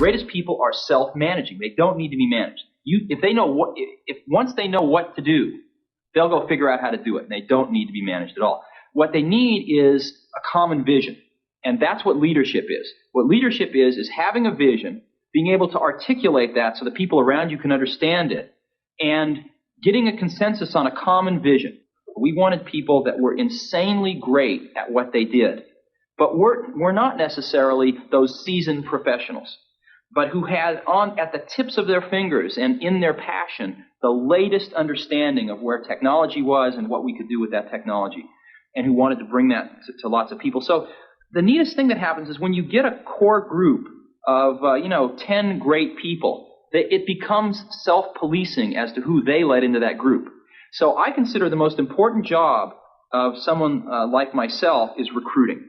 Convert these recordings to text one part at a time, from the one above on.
greatest people are self-managing. They don't need to be managed. If once they know what to do, they'll go figure out how to do it, and they don't need to be managed at all. What they need is a common vision, and that's what leadership is. What leadership is having a vision, being able to articulate that so the people around you can understand it, and getting a consensus on a common vision. We wanted people that were insanely great at what they did, but we're not necessarily those seasoned professionals, but who had at the tips of their fingers and in their passion the latest understanding of where technology was and what we could do with that technology, and who wanted to bring that to lots of people. So the neatest thing that happens is when you get a core group of 10 great people, it becomes self-policing as to who they let into that group. So I consider the most important job of someone like myself is recruiting.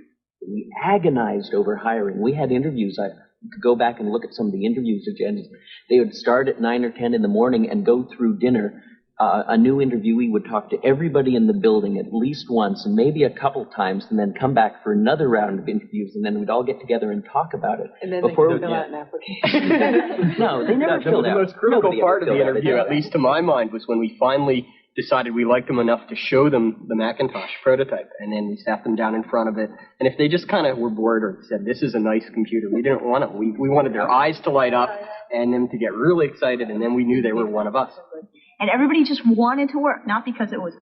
We agonized over hiring. We had interviews. I could go back and look at some of the interviews agendas. They would start at 9 or 10 in the morning and go through dinner. A new interviewee would talk to everybody in the building at least once and maybe a couple times, and then come back for another round of interviews, and then we'd all get together and talk about it. And then before they fill out an application. No, they never filled out. The most critical part of the interview, at least to my mind, was when we finally decided we liked them enough to show them the Macintosh prototype, and then we sat them down in front of it, and if they just kind of were bored or said, this is a nice computer, we didn't want it. We wanted their eyes to light up and them to get really excited, and then we knew they were one of us. And everybody just wanted to work, not because it was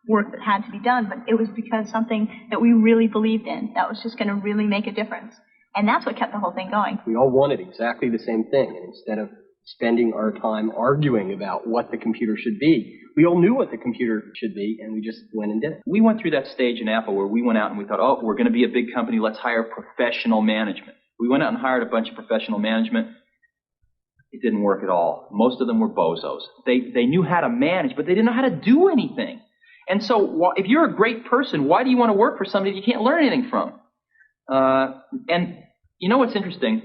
work that had to be done, but it was because something that we really believed in that was just going to really make a difference. And that's what kept the whole thing going. We all wanted exactly the same thing, and instead of spending our time arguing about what the computer should be, we all knew what the computer should be, and we just went and did it. We went through that stage in Apple where we went out and we thought, oh, we're going to be a big company, let's hire professional management. We went out and hired a bunch of professional management. It didn't work at all. Most of them were bozos. They knew how to manage, but they didn't know how to do anything. And so if you're a great person, why do you want to work for somebody you can't learn anything from? And you know what's interesting?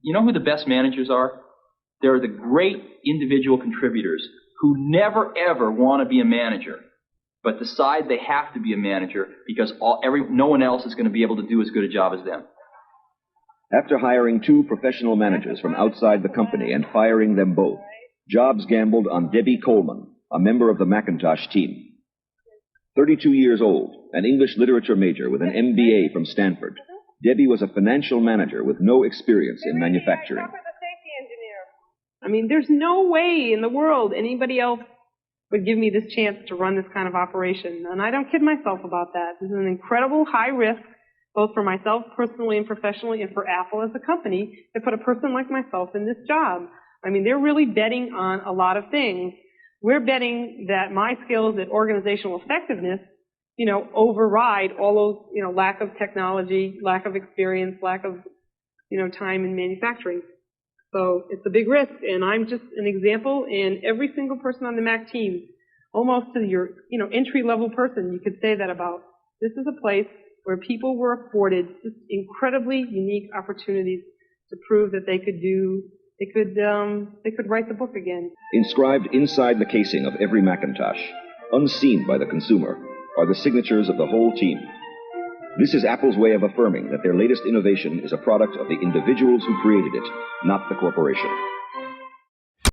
You know who the best managers are? They're the great individual contributors who never, ever want to be a manager, but decide they have to be a manager because no one else is going to be able to do as good a job as them. After hiring 2 professional managers from outside the company and firing them both, Jobs gambled on Debbie Coleman, a member of the Macintosh team. 32 years old, an English literature major with an MBA from Stanford, Debbie was a financial manager with no experience in manufacturing. I mean, there's no way in the world anybody else would give me this chance to run this kind of operation. And I don't kid myself about that. This is an incredible high risk, both for myself personally and professionally, and for Apple as a company, to put a person like myself in this job. I mean, they're really betting on a lot of things. We're betting that my skills at organizational effectiveness, override all those, lack of technology, lack of experience, lack of, time in manufacturing. So it's a big risk, and I'm just an example, and every single person on the Mac team, almost to your, entry-level person, you could say that about. This is a place where people were afforded just incredibly unique opportunities to prove that they could write the book again. Inscribed inside the casing of every Macintosh, unseen by the consumer, are the signatures of the whole team. This is Apple's way of affirming that their latest innovation is a product of the individuals who created it, not the corporation.